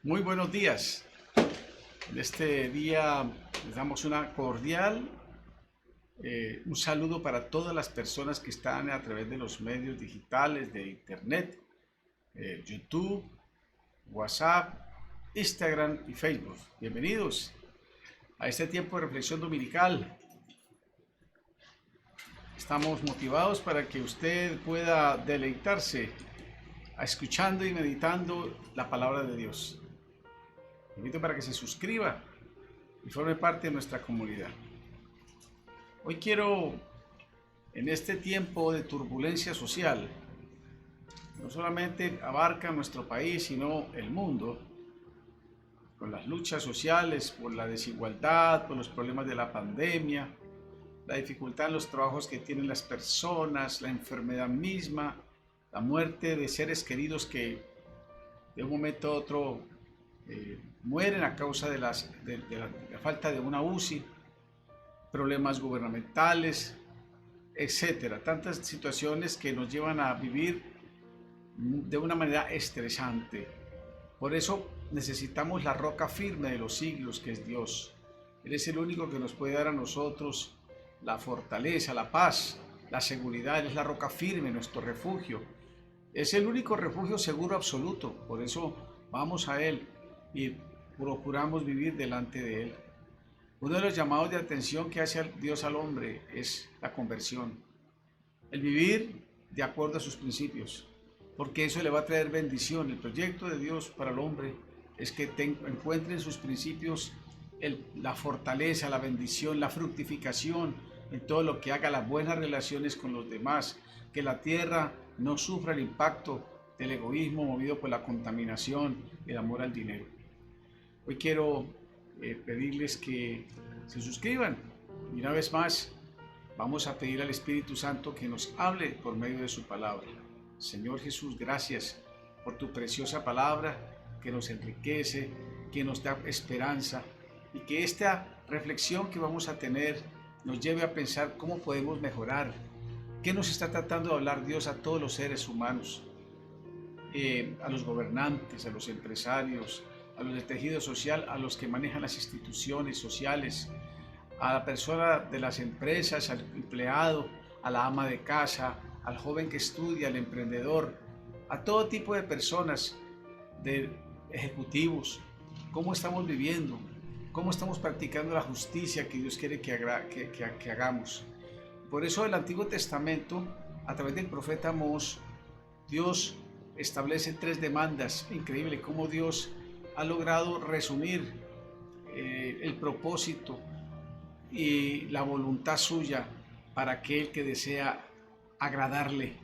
Muy buenos días. En este día les damos una cordial, un saludo para todas las personas que están a través de los medios digitales de Internet, YouTube, WhatsApp, Instagram y Facebook. Bienvenidos a este tiempo de reflexión dominical. Estamos motivados para que usted pueda deleitarse escuchando y meditando la palabra de Dios. Te invito para que se suscriba y forme parte de nuestra comunidad. Hoy quiero, en este tiempo de turbulencia social, no solamente abarca nuestro país, sino el mundo, con las luchas sociales, por la desigualdad, por los problemas de la pandemia, la dificultad en los trabajos que tienen las personas, la enfermedad misma, la muerte de seres queridos que de un momento a otro mueren a causa de la falta de una UCI, problemas gubernamentales, etcétera. Tantas situaciones que nos llevan a vivir de una manera estresante. Por eso necesitamos la roca firme de los siglos, que es Dios. Él es el único que nos puede dar a nosotros la fortaleza, la paz, la seguridad. Él es la roca firme, nuestro refugio. Es el único refugio seguro absoluto. Por eso vamos a Él y procuramos vivir delante de Él. Uno de los llamados de atención que hace Dios al hombre es la conversión. El vivir de acuerdo a sus principios, porque eso le va a traer bendición. El proyecto de Dios para el hombre es que encuentre en sus principios la fortaleza, la bendición, la fructificación en todo lo que haga, las buenas relaciones con los demás, que la tierra no sufra el impacto del egoísmo movido por la contaminación y el amor al dinero. Hoy quiero pedirles que se suscriban y una vez más vamos a pedir al Espíritu Santo que nos hable por medio de su palabra. Señor Jesús, gracias por tu preciosa palabra que nos enriquece, que nos da esperanza y que esta reflexión que vamos a tener nos lleve a pensar cómo podemos mejorar, qué nos está tratando de hablar Dios a todos los seres humanos, a los gobernantes, a los empresarios, a los del tejido social, a los que manejan las instituciones sociales, a la persona de las empresas, al empleado, a la ama de casa, al joven que estudia, al emprendedor, a todo tipo de personas, de ejecutivos. ¿Cómo estamos viviendo? ¿Cómo estamos practicando la justicia que Dios quiere que hagamos? Por eso el Antiguo Testamento, a través del profeta Amós, Dios establece 3 demandas. Increíble cómo Dios ha logrado resumir el propósito y la voluntad suya para aquel que desea agradarle,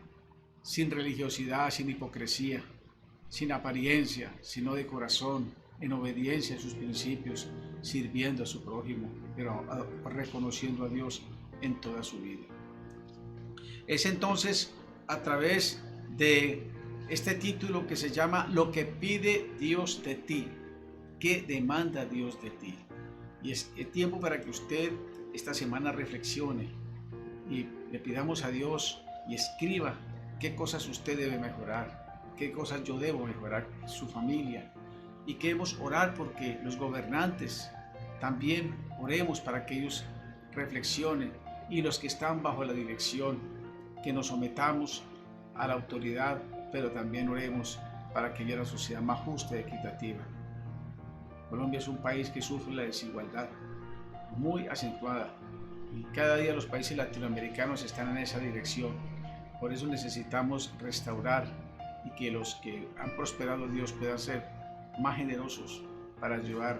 sin religiosidad, sin hipocresía, sin apariencia, sino de corazón, en obediencia a sus principios, sirviendo a su prójimo, pero reconociendo a Dios en toda su vida. Es entonces a través de este título que se llama Lo que pide Dios de ti, ¿qué demanda Dios de ti? Y es el tiempo para que usted esta semana reflexione y le pidamos a Dios y escriba qué cosas usted debe mejorar, qué cosas yo debo mejorar, su familia, y queremos orar porque los gobernantes también oremos para que ellos reflexionen y los que están bajo la dirección, que nos sometamos a la autoridad, pero también oremos para que haya una sociedad más justa y equitativa. Colombia es un país que sufre la desigualdad muy acentuada y cada día los países latinoamericanos están en esa dirección. Por eso necesitamos restaurar y que los que han prosperado Dios puedan ser más generosos para ayudar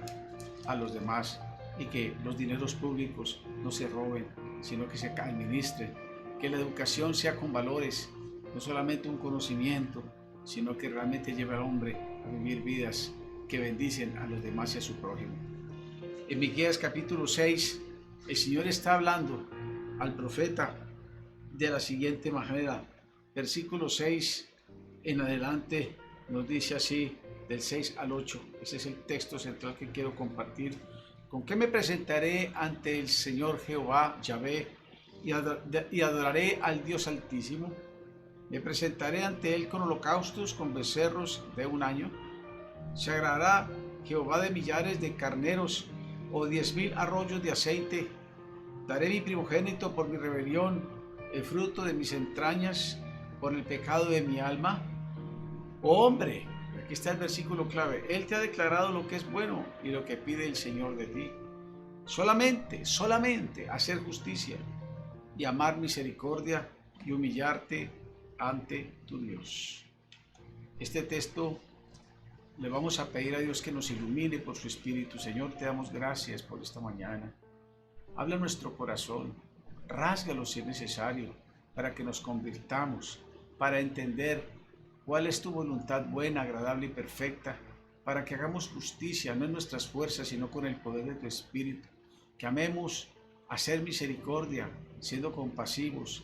a los demás y que los dineros públicos no se roben, sino que se administren, que la educación sea con valores, no solamente un conocimiento, sino que realmente lleve al hombre a vivir vidas que bendicen a los demás y a su prójimo. En Miqueas capítulo 6, el Señor está hablando al profeta de la siguiente manera. Versículo 6 en adelante nos dice así, del 6 al 8. Ese es el texto central que quiero compartir. ¿Con qué me presentaré ante el Señor Jehová, Yahvé, y adoraré al Dios Altísimo? Me presentaré ante Él con holocaustos, con becerros de un año. ¿Se agradará Jehová de millares de carneros o 10,000 arroyos de aceite? Daré mi primogénito por mi rebelión, el fruto de mis entrañas por el pecado de mi alma. Oh hombre, aquí está el versículo clave. Él te ha declarado lo que es bueno y lo que pide el Señor de ti. Solamente hacer justicia y amar misericordia y humillarte ante tu Dios. Este texto le vamos a pedir a Dios que nos ilumine por su Espíritu. Señor, te damos gracias por esta mañana. Habla nuestro corazón, rásgalo si es necesario, para que nos convirtamos, para entender cuál es tu voluntad buena, agradable y perfecta, para que hagamos justicia, no en nuestras fuerzas, sino con el poder de tu Espíritu, que amemos hacer misericordia, siendo compasivos,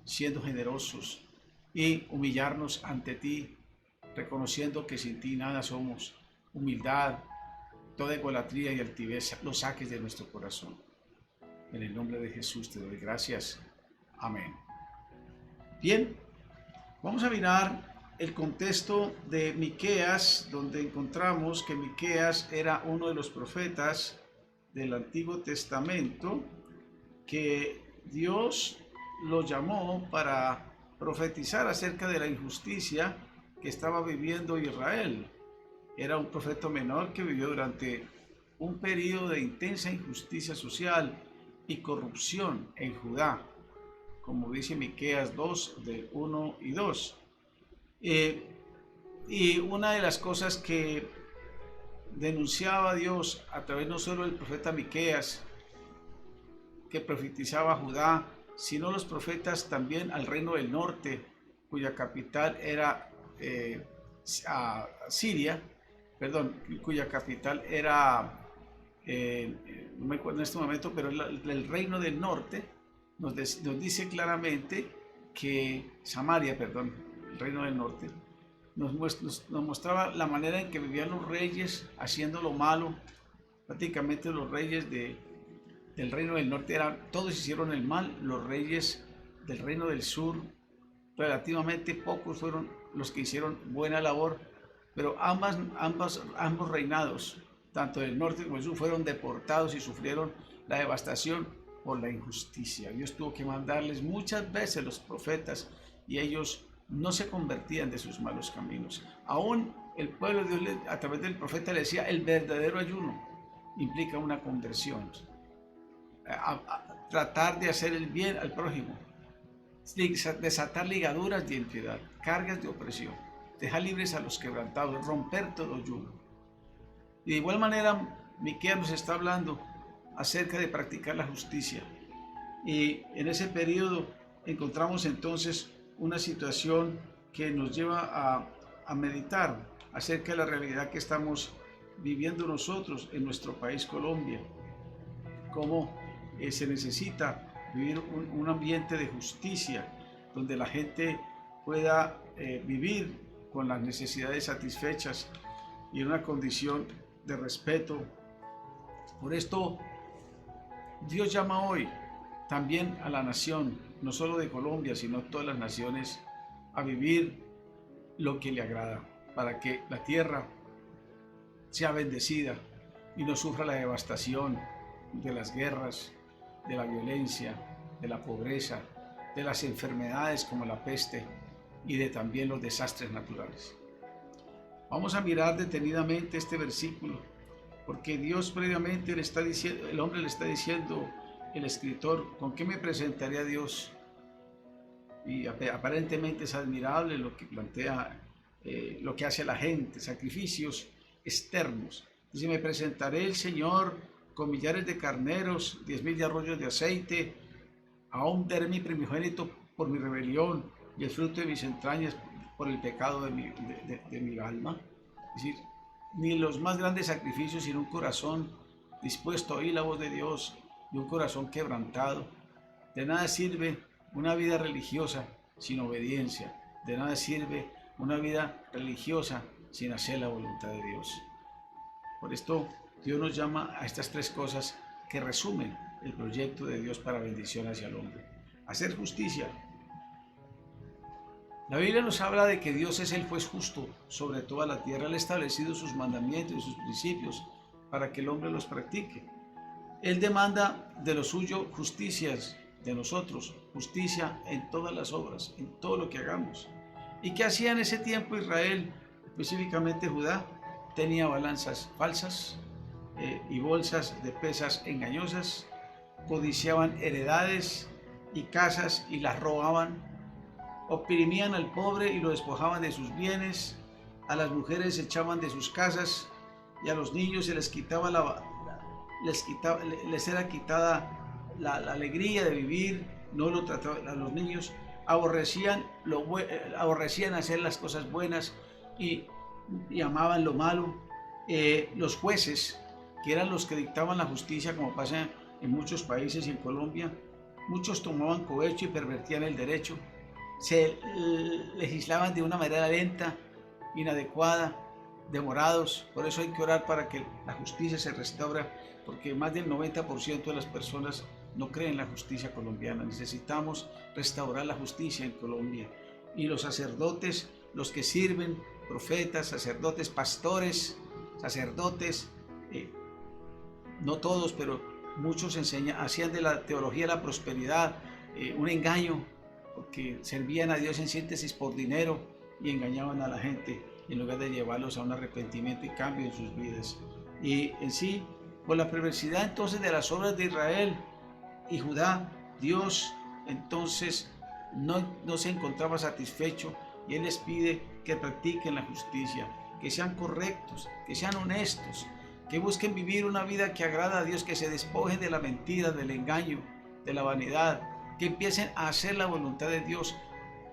siendo generosos y humillarnos ante ti, reconociendo que sin ti nada somos. Humildad, toda egolatría y altivez, los saques de nuestro corazón. En el nombre de Jesús te doy gracias. Amén. Bien, vamos a mirar el contexto de Miqueas, donde encontramos que Miqueas era uno de los profetas del Antiguo Testamento que Dios lo llamó para profetizar acerca de la injusticia que estaba viviendo Israel. Era un profeta menor que vivió durante un periodo de intensa injusticia social y corrupción en Judá, como dice Miqueas 2, del 1 y 2. Y una de las cosas que denunciaba Dios a través no solo del profeta Miqueas, que profetizaba a Judá, sino los profetas también al reino del norte, cuya capital era Siria, cuya capital era, no me acuerdo en este momento, pero el reino del norte nos dice claramente que Samaria, el reino del norte, nos mostraba la manera en que vivían los reyes haciendo lo malo. Prácticamente los reyes del reino del norte todos hicieron el mal. Los reyes del reino del sur, relativamente pocos fueron los que hicieron buena labor, pero ambos reinados, tanto del norte como del sur, fueron deportados y sufrieron la devastación por la injusticia. Dios tuvo que mandarles muchas veces los profetas y ellos no se convertían de sus malos caminos. Aún el pueblo de Dios a través del profeta le decía: el verdadero ayuno implica una conversión, tratar de hacer el bien al prójimo, desatar ligaduras de impiedad, cargas de opresión, dejar libres a los quebrantados, romper todo yugo. Y de igual manera, Miqueas nos está hablando acerca de practicar la justicia. Y en ese periodo encontramos entonces una situación que nos lleva a meditar acerca de la realidad que estamos viviendo nosotros en nuestro país Colombia, cómo se necesita vivir un ambiente de justicia donde la gente pueda vivir con las necesidades satisfechas y en una condición de respeto. Por esto Dios llama hoy también a la nación, no solo de Colombia, sino todas las naciones, a vivir lo que le agrada, para que la tierra sea bendecida y no sufra la devastación de las guerras, de la violencia, de la pobreza, de las enfermedades como la peste y de también los desastres naturales. Vamos a mirar detenidamente este versículo, porque Dios previamente el hombre le está diciendo, el escritor: ¿con qué me presentaré a Dios? Y aparentemente es admirable lo que plantea, lo que hace la gente, sacrificios externos. Dice: me presentaré al Señor con millares de carneros, 10,000 de arroyos de aceite, aún daré mi primogénito por mi rebelión y el fruto de mis entrañas por el pecado de mi alma. Es decir, ni los más grandes sacrificios, sino un corazón dispuesto a oír la voz de Dios y un corazón quebrantado. De nada sirve una vida religiosa sin obediencia. De nada sirve una vida religiosa sin hacer la voluntad de Dios. Por esto Dios nos llama a estas tres cosas que resumen el proyecto de Dios para bendición hacia el hombre: hacer justicia, La Biblia nos habla de que Dios es el juez justo sobre toda la tierra. Él ha establecido sus mandamientos y sus principios para que el hombre los practique. Él demanda de lo suyo justicias de nosotros, justicia en todas las obras, en todo lo que hagamos. ¿Y qué hacía en ese tiempo Israel, específicamente Judá? Tenía balanzas falsas y bolsas de pesas engañosas, codiciaban heredades y casas y las robaban, oprimían al pobre y lo despojaban de sus bienes, a las mujeres se echaban de sus casas y a los niños se les quitaba les era quitada la alegría de vivir, no lo trataban a los niños, aborrecían hacer las cosas buenas y amaban lo malo. Los jueces, que eran los que dictaban la justicia, como pasa en muchos países y en Colombia, muchos tomaban cohecho y pervertían el derecho, se legislaban de una manera lenta, inadecuada, demorados. Por eso hay que orar para que la justicia se restaure, porque más del 90% de las personas no creen en la justicia colombiana. Necesitamos restaurar la justicia en Colombia. Y los sacerdotes, los que sirven, profetas, sacerdotes, pastores, no todos, pero muchos hacían de la teología de la prosperidad un engaño, porque servían a Dios en síntesis por dinero y engañaban a la gente en lugar de llevarlos a un arrepentimiento y cambio en sus vidas. Y en sí, por la perversidad entonces de las obras de Israel y Judá, Dios entonces no se encontraba satisfecho y Él les pide que practiquen la justicia, que sean correctos, que sean honestos, que busquen vivir una vida que agrada a Dios, que se despojen de la mentira, del engaño, de la vanidad, que empiecen a hacer la voluntad de Dios,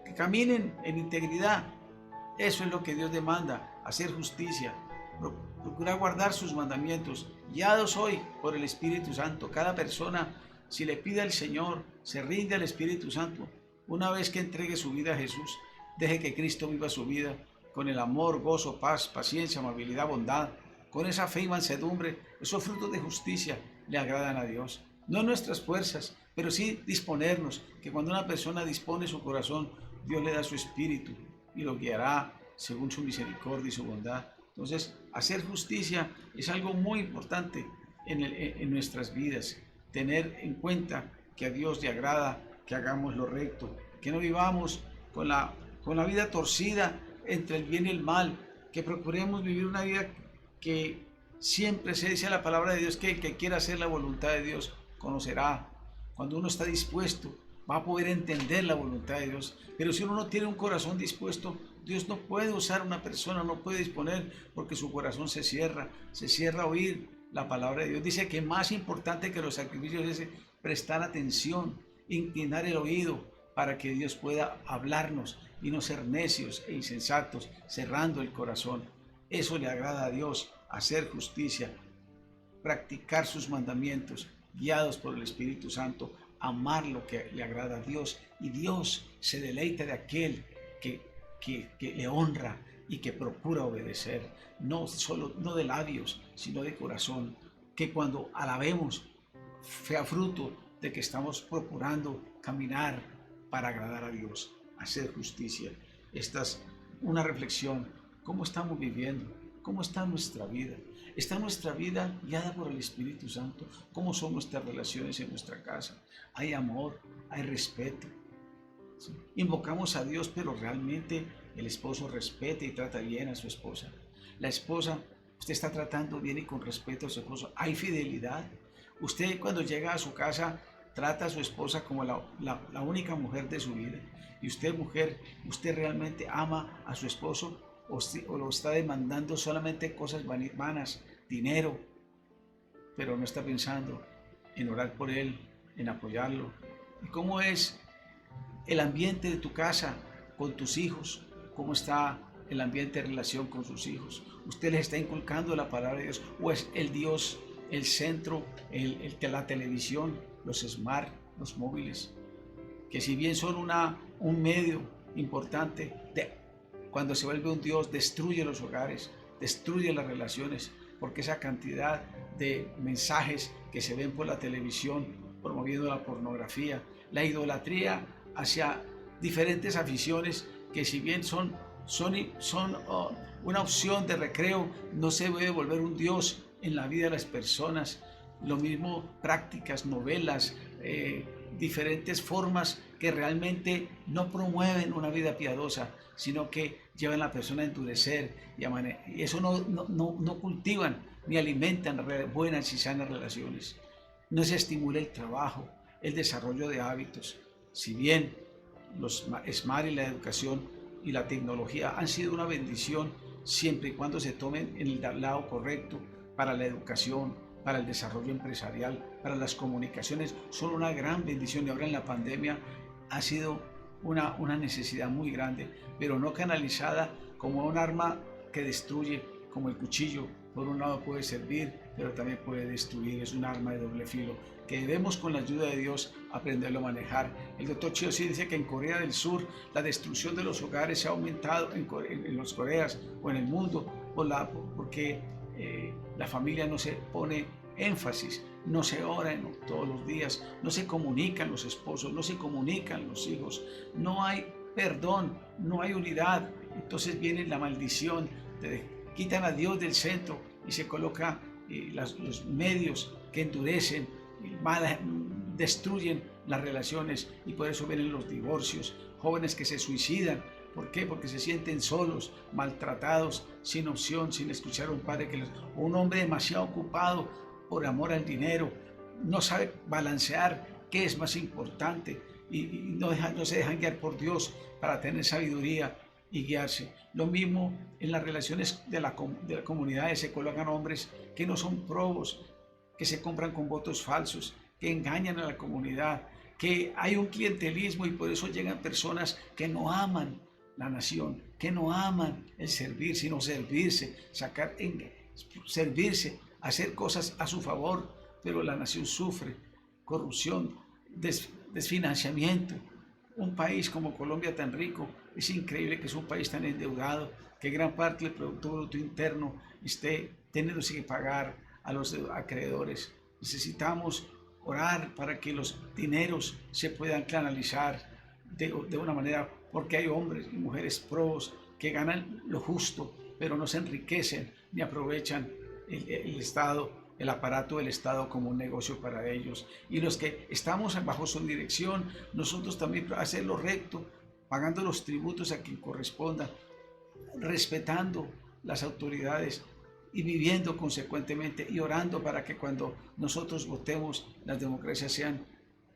que caminen en integridad. Eso es lo que Dios demanda, hacer justicia, procurar guardar sus mandamientos, guiados hoy por el Espíritu Santo. Cada persona, si le pide al Señor, se rinde al Espíritu Santo, una vez que entregue su vida a Jesús, deje que Cristo viva su vida con el amor, gozo, paz, paciencia, amabilidad, bondad, con esa fe y mansedumbre. Esos frutos de justicia le agradan a Dios. No nuestras fuerzas, pero sí disponernos, que cuando una persona dispone su corazón, Dios le da su espíritu y lo guiará según su misericordia y su bondad. Entonces, hacer justicia es algo muy importante en nuestras vidas. Tener en cuenta que a Dios le agrada que hagamos lo recto, que no vivamos con la vida torcida entre el bien y el mal, que procuremos vivir una vida que siempre se dice la palabra de Dios, que el que quiera hacer la voluntad de Dios conocerá. Cuando uno está dispuesto, va a poder entender la voluntad de Dios. Pero si uno no tiene un corazón dispuesto, Dios no puede usar a una persona, no puede disponer, porque su corazón se cierra a oír la palabra de Dios. Dice que más importante que los sacrificios es prestar atención, inclinar el oído para que Dios pueda hablarnos y no ser necios e insensatos, cerrando el corazón. Eso le agrada a Dios, hacer justicia, practicar sus mandamientos, guiados por el Espíritu Santo, amar lo que le agrada a Dios, y Dios se deleita de aquel que le honra y que procura obedecer, no de labios, sino de corazón, que cuando alabemos sea fruto de que estamos procurando caminar para agradar a Dios, hacer justicia. Esta es una reflexión. ¿Cómo estamos viviendo? ¿Cómo está nuestra vida? ¿Está nuestra vida guiada por el Espíritu Santo? ¿Cómo son nuestras relaciones en nuestra casa? ¿Hay amor? ¿Hay respeto? ¿Sí? Invocamos a Dios, pero realmente el esposo respeta y trata bien a su esposa. La esposa, usted está tratando bien y con respeto a su esposo. ¿Hay fidelidad? Usted cuando llega a su casa trata a su esposa como la única mujer de su vida. Y usted, mujer, ¿usted realmente ama a su esposo o lo está demandando solamente cosas vanas, dinero, pero no está pensando en orar por él, en apoyarlo? ¿Y cómo es el ambiente de tu casa con tus hijos? ¿Cómo está el ambiente de relación con sus hijos? ¿Usted les está inculcando la palabra de Dios? ¿O es el Dios el centro, la televisión, los smart, los móviles? Que si bien son un medio importante, cuando se vuelve un Dios, destruye los hogares, destruye las relaciones, porque esa cantidad de mensajes que se ven por la televisión promoviendo la pornografía, la idolatría hacia diferentes aficiones que si bien son una opción de recreo, no se debe volver un Dios en la vida de las personas. Lo mismo prácticas, novelas, diferentes formas que realmente no promueven una vida piadosa, sino que llevan a la persona a endurecer y eso no cultivan ni alimentan buenas y sanas relaciones. No se estimula el trabajo, el desarrollo de hábitos. Si bien los SMART y la educación y la tecnología han sido una bendición siempre y cuando se tomen en el lado correcto para la educación, para el desarrollo empresarial, para las comunicaciones, son una gran bendición y ahora en la pandemia ha sido una necesidad muy grande, pero no canalizada como un arma que destruye, como el cuchillo. Por un lado puede servir, pero también puede destruir, es un arma de doble filo que debemos con la ayuda de Dios aprenderlo a manejar. El doctor Chiosi dice que en Corea del Sur la destrucción de los hogares se ha aumentado en los Coreas o en el mundo porque la familia no se pone énfasis, no se ora todos los días, no se comunican los esposos, no se comunican los hijos, no hay perdón, no hay unidad. Entonces viene la maldición, quitan a Dios del centro y se coloca los medios que endurecen, destruyen las relaciones y por eso vienen los divorcios, jóvenes que se suicidan. ¿Por qué? Porque se sienten solos, maltratados, sin opción, sin escuchar a un padre un hombre demasiado ocupado por amor al dinero, no sabe balancear qué es más importante y no se dejan guiar por Dios para tener sabiduría y guiarse. Lo mismo en las relaciones de la comunidad, se colocan hombres que no son probos, que se compran con votos falsos, que engañan a la comunidad, que hay un clientelismo y por eso llegan personas que no aman la nación, que no aman el servir, sino servirse, servirse, hacer cosas a su favor, pero la nación sufre corrupción, desfinanciamiento. Un país como Colombia tan rico, es increíble que es un país tan endeudado, que gran parte del Producto Bruto Interno esté teniéndose que pagar a los acreedores. Necesitamos orar para que los dineros se puedan canalizar de una manera, porque hay hombres y mujeres probos que ganan lo justo, pero no se enriquecen ni aprovechan el Estado, el aparato del Estado como un negocio para ellos. Y los que estamos bajo su dirección, nosotros también hacer lo recto, pagando los tributos a quien corresponda, respetando las autoridades y viviendo consecuentemente y orando para que cuando nosotros votemos, las democracias sean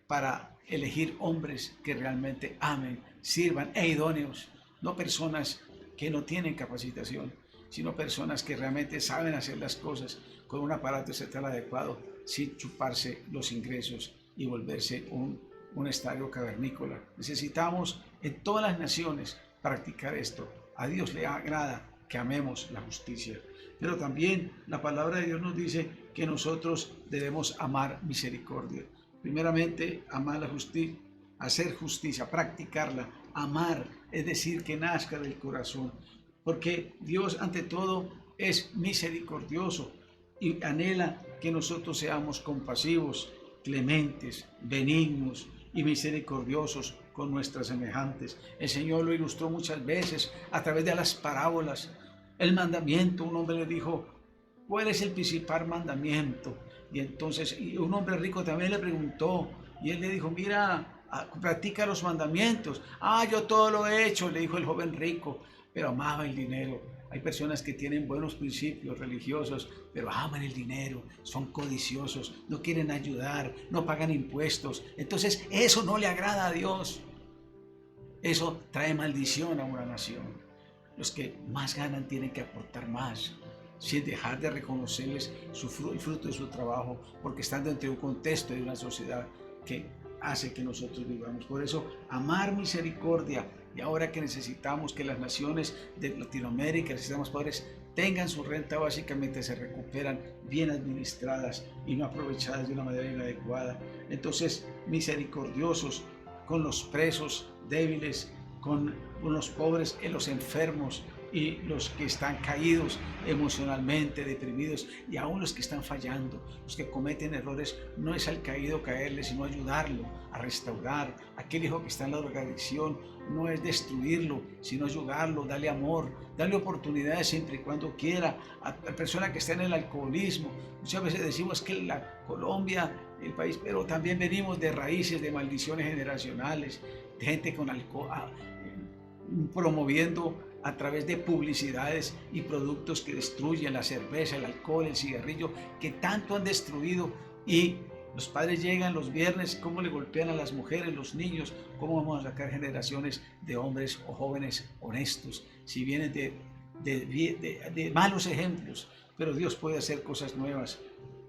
para elegir hombres que realmente amen, sirvan e idóneos, no personas que no tienen capacitación, sino personas que realmente saben hacer las cosas con un aparato estatal adecuado, sin chuparse los ingresos y volverse un estadio cavernícola. Necesitamos en todas las naciones practicar esto. A Dios le agrada que amemos la justicia, pero también la palabra de Dios nos dice que nosotros debemos amar misericordia. Primeramente, amar la justicia, hacer justicia, practicarla, amar, es decir, que nazca del corazón, porque Dios ante todo es misericordioso y anhela que nosotros seamos compasivos, clementes, benignos y misericordiosos con nuestras semejantes. El Señor lo ilustró muchas veces a través de las parábolas. El mandamiento, un hombre le dijo, ¿cuál es el principal mandamiento? Y entonces un hombre rico también le preguntó y él le dijo, mira, practica los mandamientos. Yo todo lo he hecho, le dijo el joven rico, pero amaba el dinero. Hay personas que tienen buenos principios religiosos, pero aman el dinero, son codiciosos, no quieren ayudar, no pagan impuestos. Entonces eso no le agrada a Dios. Eso trae maldición a una nación. Los que más ganan tienen que aportar más, sin dejar de reconocerles el fruto de su trabajo, porque están dentro de un contexto de una sociedad que hace que nosotros vivamos. Por eso, amar misericordia. Y ahora que necesitamos que las naciones de Latinoamérica, los sistemas pobres, tengan su renta básica mientras se recuperan, bien administradas y no aprovechadas de una manera inadecuada. Entonces, misericordiosos con los presos débiles, con los pobres y los enfermos, y los que están caídos emocionalmente, deprimidos, y aún los que están fallando, los que cometen errores. No es al caído caerle, sino ayudarlo a restaurar. Aquel hijo que está en la drogadicción no es destruirlo, sino ayudarlo, darle amor, darle oportunidades siempre y cuando quiera. A la persona que está en el alcoholismo, muchas veces decimos que la Colombia, el país, pero también venimos de raíces de maldiciones generacionales, de gente con alcohol, promoviendo a través de publicidades y productos que destruyen la cerveza, el alcohol, el cigarrillo, que tanto han destruido. Y los padres llegan los viernes, cómo le golpean a las mujeres, los niños, cómo vamos a sacar generaciones de hombres o jóvenes honestos si vienen de malos ejemplos. Pero Dios puede hacer cosas nuevas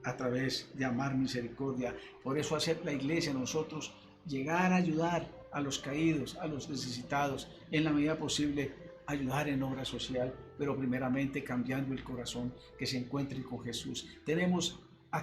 a través de amar misericordia. Por eso hace la iglesia nosotros llegar a ayudar a los caídos, a los necesitados, en la medida posible ayudar en obra social, pero primeramente cambiando el corazón, que se encuentren con Jesús. Tenemos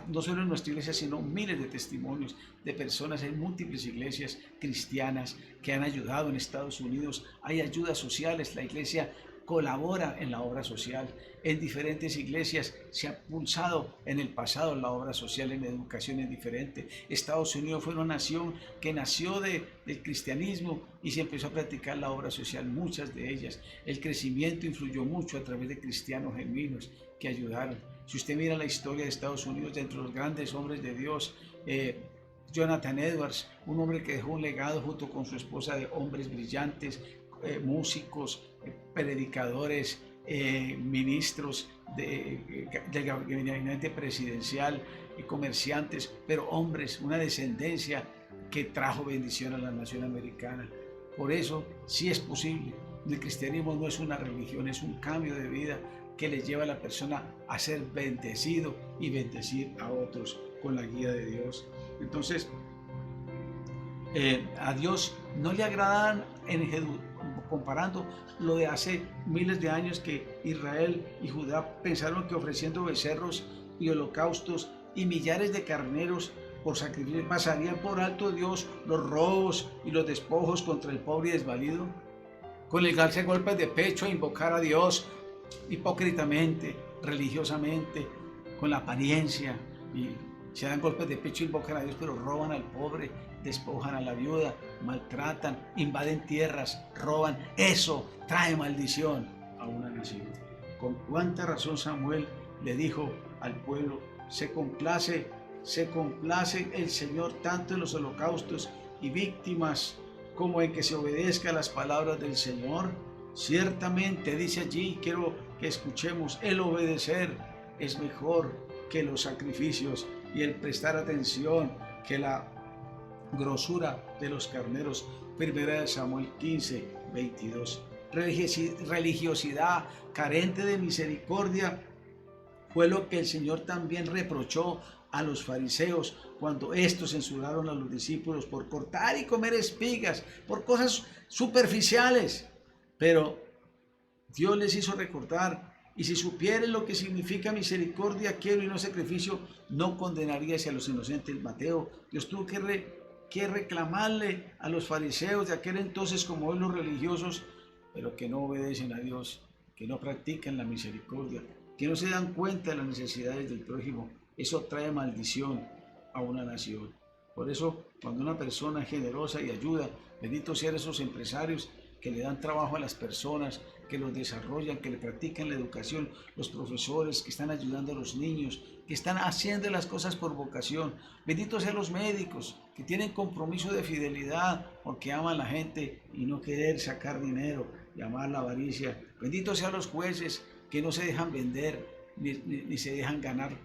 no solo en nuestra iglesia, sino miles de testimonios de personas en múltiples iglesias cristianas que han ayudado en Estados Unidos. Hay ayudas sociales, la iglesia colabora en la obra social. En diferentes iglesias se ha pulsado en el pasado la obra social, en educación es diferente. Estados Unidos fue una nación que nació del cristianismo y se empezó a practicar la obra social, muchas de ellas. El crecimiento influyó mucho a través de cristianos genuinos que ayudaron. Si usted mira la historia de Estados Unidos, dentro de los grandes hombres de Dios, Jonathan Edwards, un hombre que dejó un legado junto con su esposa de hombres brillantes, músicos, predicadores, ministros del gabinete presidencial y comerciantes, pero hombres, una descendencia que trajo bendición a la nación americana. Por eso sí es posible. El cristianismo no es una religión, es un cambio de vida que le lleva a la persona a ser bendecido y bendecir a otros con la guía de Dios. Entonces, a Dios no le agradan comparando lo de hace miles de años, que Israel y Judá pensaron que ofreciendo becerros y holocaustos y millares de carneros por sacrificio pasarían por alto Dios los robos y los despojos contra el pobre y desvalido. Con el darse golpes de pecho e invocar a Dios hipócritamente, religiosamente, con la apariencia, y se dan golpes de pecho e invocan a Dios, pero roban al pobre, despojan a la viuda, maltratan, invaden tierras, roban. Eso trae maldición a una nación. Con cuánta razón Samuel le dijo al pueblo: se complace el Señor tanto en los holocaustos y víctimas como en que se obedezca a las palabras del Señor. Ciertamente, dice allí, quiero que escuchemos, el obedecer es mejor que los sacrificios y el prestar atención que la grosura de los carneros. Primera de Samuel 15, 22. Religiosidad carente de misericordia fue lo que el Señor también reprochó a los fariseos cuando estos censuraron a los discípulos por cortar y comer espigas, por cosas superficiales. Pero Dios les hizo recordar: y si supieres lo que significa misericordia, quiero y no sacrificio, no condenarías a los inocentes. Mateo. Dios tuvo que reclamarle a los fariseos de aquel entonces, como hoy los religiosos, pero que no obedecen a Dios, que no practican la misericordia, que no se dan cuenta de las necesidades del prójimo. Eso trae maldición a una nación. Por eso, cuando una persona es generosa y ayuda, bendito sean esos empresarios que le dan trabajo a las personas, que los desarrollan, que le practican la educación, los profesores que están ayudando a los niños, que están haciendo las cosas por vocación. Benditos sean los médicos que tienen compromiso de fidelidad porque aman a la gente y no querer sacar dinero y amar la avaricia. Benditos sean los jueces que no se dejan vender ni se dejan ganar,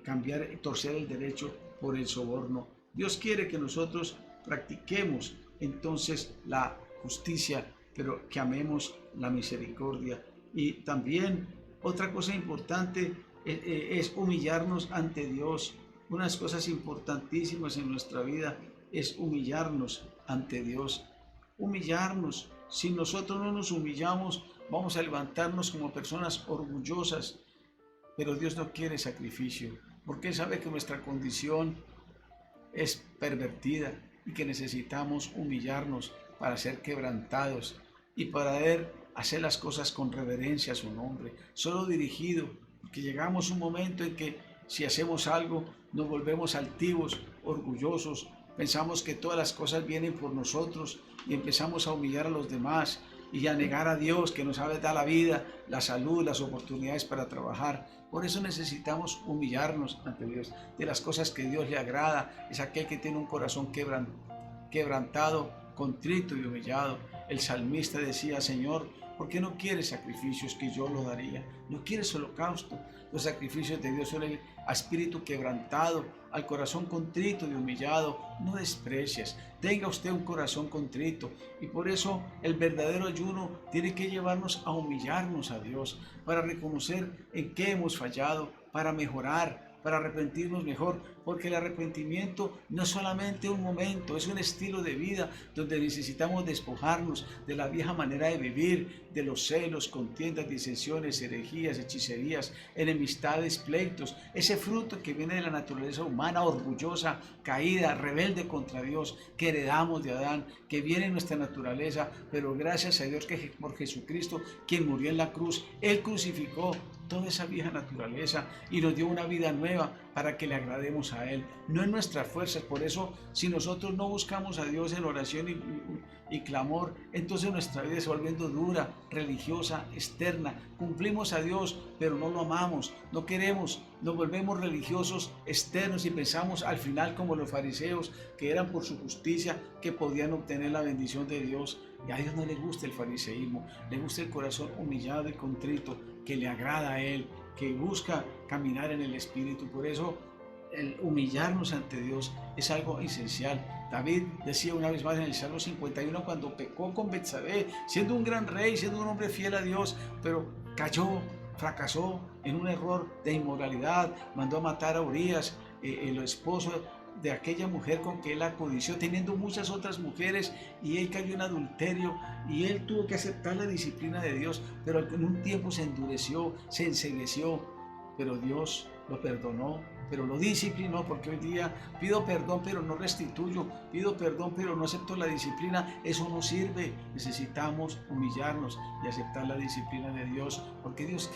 cambiar y torcer el derecho por el soborno. Dios quiere que nosotros practiquemos entonces la justicia, pero que amemos la misericordia. Y también otra cosa importante es humillarnos ante Dios. Unas cosas importantísimas en nuestra vida es humillarnos ante Dios. Humillarnos. Si nosotros no nos humillamos, vamos a levantarnos como personas orgullosas. Pero Dios no quiere sacrificio, porque Él sabe que nuestra condición es pervertida y que necesitamos humillarnos para ser quebrantados y para hacer las cosas con reverencia a su nombre, solo dirigido, porque llegamos a un momento en que si hacemos algo nos volvemos altivos, orgullosos, pensamos que todas las cosas vienen por nosotros y empezamos a humillar a los demás y a negar a Dios que nos ha dado la vida, la salud, las oportunidades para trabajar. Por eso necesitamos humillarnos ante Dios. De las cosas que Dios le agrada es aquel que tiene un corazón quebrantado, contrito y humillado. El salmista decía: Señor, ¿por qué no quieres sacrificios que yo lo daría? No quieres holocausto. Los sacrificios de Dios son el espíritu quebrantado, al corazón contrito y humillado. No desprecias. Tenga usted un corazón contrito. Y por eso el verdadero ayuno tiene que llevarnos a humillarnos a Dios, para reconocer en qué hemos fallado, para mejorar, para arrepentirnos mejor, porque el arrepentimiento no es solamente un momento, es un estilo de vida donde necesitamos despojarnos de la vieja manera de vivir, de los celos, contiendas, disensiones, herejías, hechicerías, enemistades, pleitos, ese fruto que viene de la naturaleza humana, orgullosa, caída, rebelde contra Dios, que heredamos de Adán, que viene en nuestra naturaleza, pero gracias a Dios que por Jesucristo, quien murió en la cruz, Él crucificó toda esa vieja naturaleza y nos dio una vida nueva para que le agrademos a Él, no en nuestras fuerzas. Por eso, si nosotros no buscamos a Dios en oración y clamor, entonces nuestra vida se va volviendo dura, religiosa, externa. Cumplimos a Dios, pero no lo amamos, no queremos, nos volvemos religiosos externos y pensamos al final como los fariseos, que eran por su justicia, que podían obtener la bendición de Dios. Y a Dios no le gusta el fariseísmo, le gusta el corazón humillado y contrito, que le agrada a Él, que busca caminar en el Espíritu. Por eso el humillarnos ante Dios es algo esencial. David decía una vez más en el Salmo 51, cuando pecó con Betsabé, siendo un gran rey, siendo un hombre fiel a Dios, pero cayó, fracasó en un error de inmoralidad, mandó a matar a Urías, el esposo de aquella mujer con que él acodició, teniendo muchas otras mujeres, y él cayó en adulterio y él tuvo que aceptar la disciplina de Dios, pero en un tiempo se endureció, se encegueció, pero Dios lo perdonó, pero lo disciplinó, porque hoy día pido perdón pero no restituyo, pido perdón pero no acepto la disciplina. Eso no sirve. Necesitamos humillarnos y aceptar la disciplina de Dios, porque Dios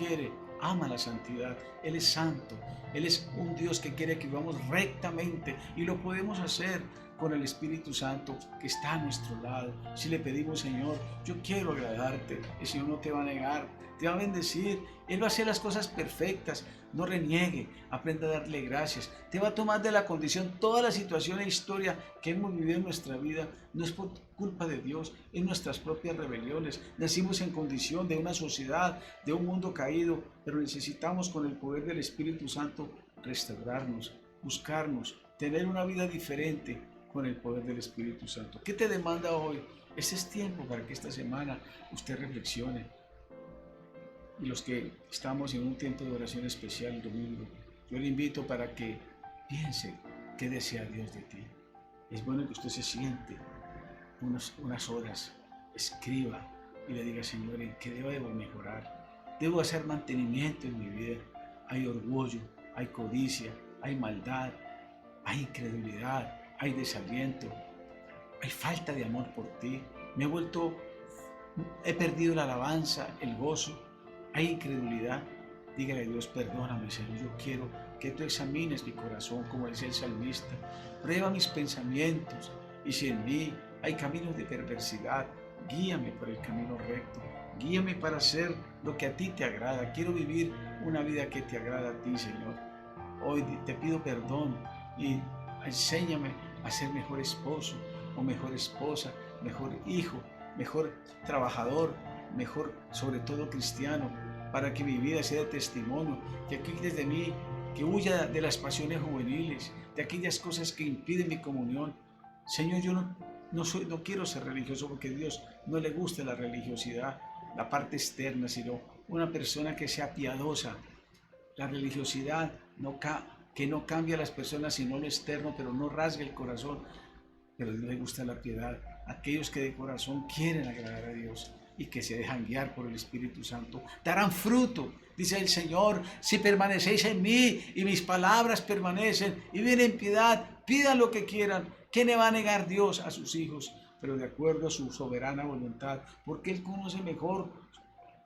ama la santidad. Él es santo, Él es un Dios que quiere que vivamos rectamente, y lo podemos hacer con el Espíritu Santo que está a nuestro lado. Si le pedimos: Señor, yo quiero agradarte, el Señor no te va a negar, te va a bendecir, Él va a hacer las cosas perfectas. No reniegue, aprenda a darle gracias. Te va a tomar de la condición. Toda la situación e historia que hemos vivido en nuestra vida no es por culpa de Dios, es nuestras propias rebeliones. Nacimos en condición de una sociedad, de un mundo caído, pero necesitamos con el poder del Espíritu Santo restaurarnos, buscarnos, tener una vida diferente con el poder del Espíritu Santo. ¿Qué te demanda hoy? Ese es tiempo para que esta semana usted reflexione. Y los que estamos en un tiempo de oración especial el domingo, yo le invito para que piense qué desea Dios de ti. Es bueno que usted se siente unas horas, escriba y le diga: Señor, ¿en qué debo mejorar? Debo hacer mantenimiento en mi vida. Hay orgullo, hay codicia, hay maldad, hay incredulidad, hay desaliento, hay falta de amor por ti. He perdido la alabanza, el gozo. Hay incredulidad. Dígale a Dios: perdóname, Señor, yo quiero que tú examines mi corazón, como dice el salmista. Prueba mis pensamientos, y si en mí hay caminos de perversidad, guíame por el camino recto. Guíame para hacer lo que a ti te agrada. Quiero vivir una vida que te agrada a ti, Señor. Hoy te pido perdón y enséñame a ser mejor esposo o mejor esposa, mejor hijo, mejor trabajador, mejor, sobre todo, cristiano, para que mi vida sea de testimonio, que quites de mí, que huya de las pasiones juveniles, de aquellas cosas que impiden mi comunión. Señor, yo no quiero ser religioso, porque a Dios no le gusta la religiosidad, la parte externa, sino una persona que sea piadosa. La religiosidad que no cambia a las personas sino lo externo, pero no rasga el corazón. Pero a Dios le gusta la piedad, aquellos que de corazón quieren agradar a Dios y que se dejan guiar por el Espíritu Santo. Darán fruto, dice el Señor: si permanecéis en mí y mis palabras permanecen, y vienen piedad, pidan lo que quieran. ¿Qué le va a negar Dios a sus hijos? Pero de acuerdo a su soberana voluntad, porque Él conoce mejor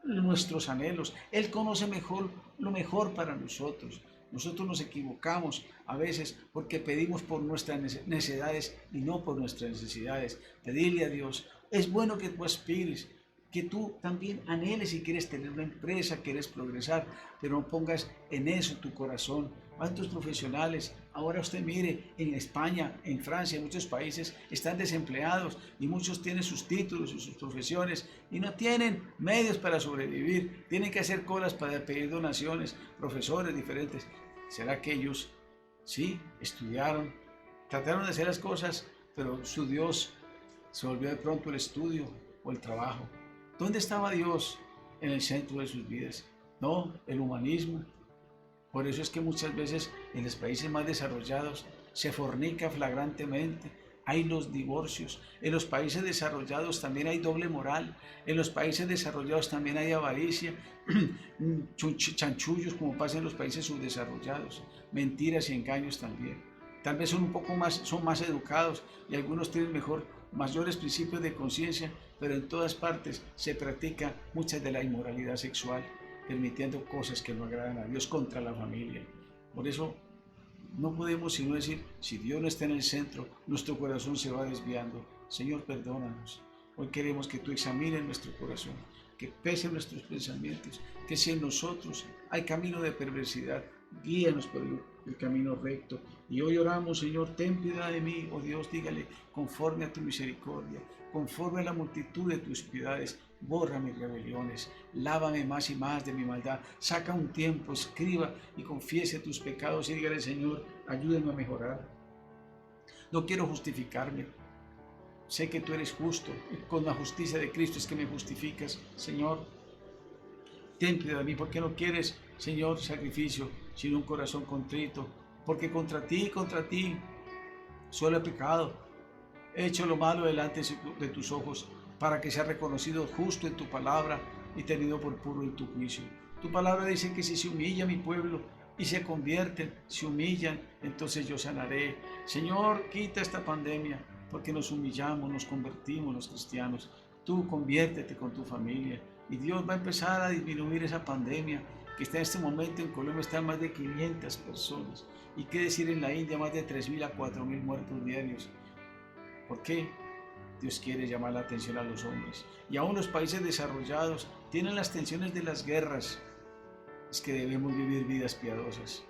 nuestros anhelos. Él conoce mejor lo mejor para nosotros. Nosotros nos equivocamos a veces porque pedimos por nuestras necesidades y no por nuestras necesidades. Pedirle a Dios. Es bueno que tú aspires, que tú también anheles si quieres tener una empresa, quieres progresar, pero no pongas en eso tu corazón. ¿Cuántos profesionales? Ahora usted mire, en España, en Francia, en muchos países están desempleados y muchos tienen sus títulos y sus profesiones y no tienen medios para sobrevivir. Tienen que hacer colas para pedir donaciones, profesores diferentes. ¿Será que ellos sí estudiaron, trataron de hacer las cosas, pero su Dios se volvió de pronto el estudio o el trabajo? ¿Dónde estaba Dios en el centro de sus vidas? No, el humanismo. Por eso es que muchas veces en los países más desarrollados se fornica flagrantemente, hay los divorcios. En los países desarrollados también hay doble moral. En los países desarrollados también hay avaricia, chanchullos como pasa en los países subdesarrollados, mentiras y engaños también. Tal vez son un poco más, son más educados y algunos tienen mayores principios de conciencia, pero en todas partes se practica mucha de la inmoralidad sexual, permitiendo cosas que no agradan a Dios contra la familia. Por eso no podemos sino decir, si Dios no está en el centro, nuestro corazón se va desviando. Señor, perdónanos. Hoy queremos que tú examines nuestro corazón, que pese nuestros pensamientos, que si en nosotros hay camino de perversidad, guíanos por el camino recto. Y hoy oramos, Señor, ten piedad de mí, oh Dios, dígale, conforme a tu misericordia, conforme a la multitud de tus piedades, borra mis rebeliones, lávame más y más de mi maldad, saca un tiempo, escriba y confiese tus pecados y dígale, Señor, ayúdame a mejorar. No quiero justificarme, sé que tú eres justo, y con la justicia de Cristo es que me justificas, Señor. Ten piedad de mí, porque no quieres, Señor, sacrificio, sino un corazón contrito, porque contra ti solo he pecado, he hecho lo malo delante de tus ojos, para que sea reconocido justo en tu palabra y tenido por puro en tu juicio. Tu palabra dice que si se humilla mi pueblo y se convierten, se humillan, entonces yo sanaré. Señor, quita esta pandemia, porque nos humillamos, nos convertimos los cristianos. Tú conviértete con tu familia y Dios va a empezar a disminuir esa pandemia que está en este momento en Colombia. Están más de 500 personas y qué decir en la India, más de 3.000 a 4.000 muertos diarios. ¿Por qué? Dios quiere llamar la atención a los hombres. Y aún los países desarrollados tienen las tensiones de las guerras. Es que debemos vivir vidas piadosas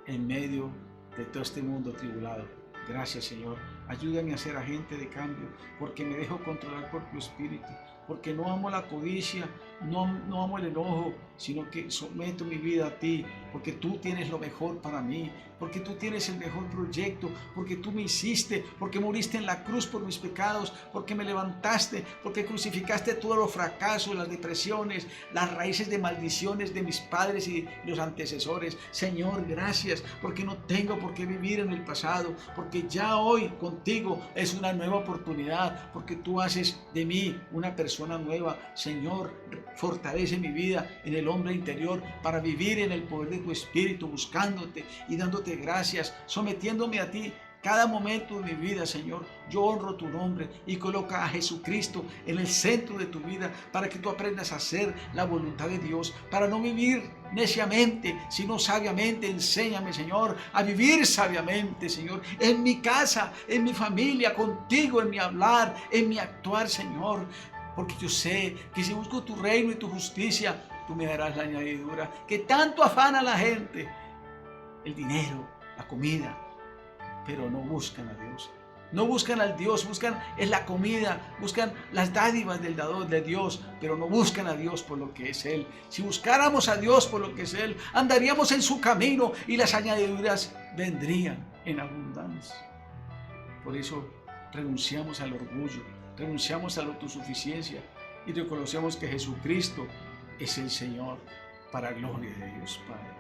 en medio de todo este mundo tribulado. Gracias, Señor. Ayúdame a ser agente de cambio, porque me dejo controlar por tu espíritu, porque no amo la codicia, no amo el enojo, sino que someto mi vida a ti, porque tú tienes lo mejor para mí, porque tú tienes el mejor proyecto, porque tú me hiciste, porque moriste en la cruz por mis pecados, porque me levantaste, porque crucificaste todos los fracasos, las depresiones, las raíces de maldiciones de mis padres y los antecesores. Señor, gracias, porque no tengo por qué vivir en el pasado, porque ya hoy contigo es una nueva oportunidad, porque tú haces de mí una persona nueva. Señor, fortalece mi vida en el hombre interior para vivir en el poder de tu espíritu, buscándote y dándote gracias, sometiéndome a ti cada momento de mi vida, Señor. Yo honro tu nombre y coloca a Jesucristo en el centro de tu vida para que tú aprendas a hacer la voluntad de Dios, para no vivir neciamente, sino sabiamente. Enséñame, Señor, a vivir sabiamente, Señor, en mi casa, en mi familia, contigo, en mi hablar, en mi actuar, Señor. Porque yo sé que si busco tu reino y tu justicia, tú me darás la añadidura que tanto afana a la gente, el dinero, la comida, pero no buscan a Dios. No buscan al Dios, buscan en la comida, buscan las dádivas del dador de Dios, pero no buscan a Dios por lo que es Él. Si buscáramos a Dios por lo que es Él, andaríamos en su camino y las añadiduras vendrían en abundancia. Por eso renunciamos al orgullo, renunciamos a la autosuficiencia y reconocemos que Jesucristo es el Señor, para gloria de Dios Padre.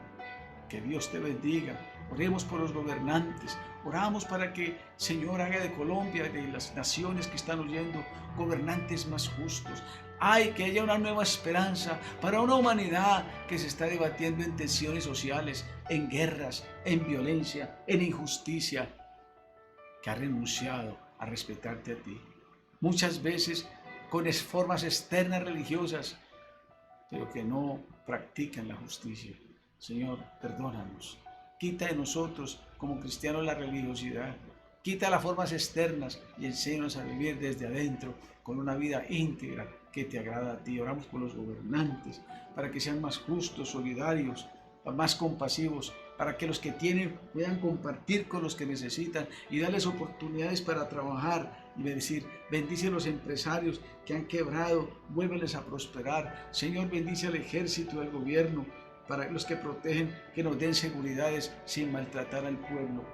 Que Dios te bendiga. Oremos por los gobernantes. Oramos para que, Señor, haga de Colombia, de las naciones que están oyendo, gobernantes más justos. Ay, que haya una nueva esperanza para una humanidad que se está debatiendo en tensiones sociales, en guerras, en violencia, en injusticia, que ha renunciado a respetarte a ti. Muchas veces con formas externas religiosas, pero que no practican la justicia. Señor, perdónanos. Quita de nosotros como cristianos la religiosidad. Quita las formas externas y enséñanos a vivir desde adentro con una vida íntegra que te agrada a ti. Oramos por los gobernantes para que sean más justos, solidarios, más compasivos, para que los que tienen puedan compartir con los que necesitan y darles oportunidades para trabajar y decir, bendice a los empresarios que han quebrado, vuélveles a prosperar. Señor, bendice al ejército y al gobierno, para los que protegen, que nos den seguridades sin maltratar al pueblo.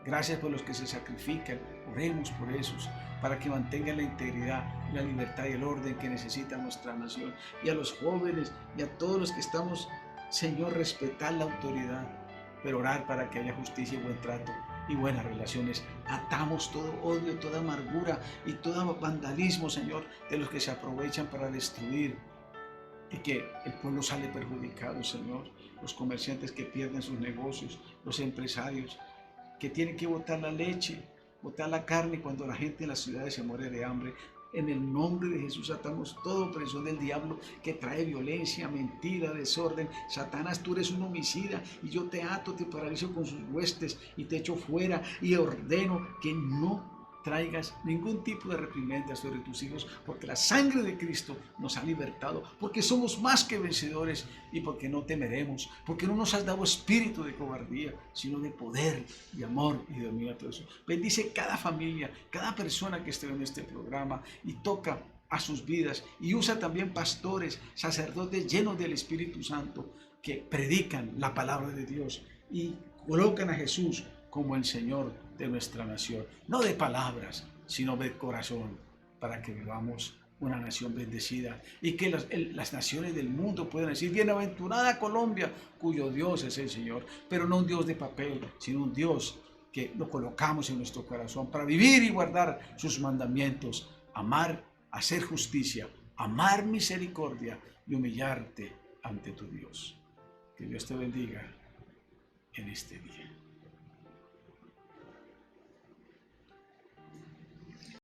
Gracias por los que se sacrifican, oremos por esos, para que mantengan la integridad, la libertad y el orden que necesita nuestra nación. Y a los jóvenes y a todos los que estamos, Señor, respetar la autoridad, pero orar para que haya justicia y buen trato y buenas relaciones. Atamos todo odio, toda amargura y todo vandalismo, Señor, de los que se aprovechan para destruir y que el pueblo sale perjudicado, Señor. Los comerciantes que pierden sus negocios, los empresarios que tienen que botar la leche, botar la carne cuando la gente en las ciudades se muere de hambre. En el nombre de Jesús atamos toda opresión del diablo que trae violencia, mentira, desorden. Satanás, tú eres un homicida y yo te ato, te paralizo con sus huestes y te echo fuera y ordeno que no traigas ningún tipo de reprimenda sobre tus hijos, porque la sangre de Cristo nos ha libertado, porque somos más que vencedores y porque no temeremos, porque no nos has dado espíritu de cobardía, sino de poder, de amor y de dominio. Todo eso. Bendice cada familia, cada persona que esté en este programa y toca a sus vidas y usa también pastores, sacerdotes llenos del Espíritu Santo que predican la palabra de Dios y colocan a Jesús como el Señor de nuestra nación, no de palabras, sino de corazón, para que vivamos una nación bendecida y que las naciones del mundo puedan decir, bienaventurada Colombia, cuyo Dios es el Señor, pero no un Dios de papel, sino un Dios que lo colocamos en nuestro corazón para vivir y guardar sus mandamientos, amar, hacer justicia, amar misericordia y humillarte ante tu Dios. Que Dios te bendiga en este día.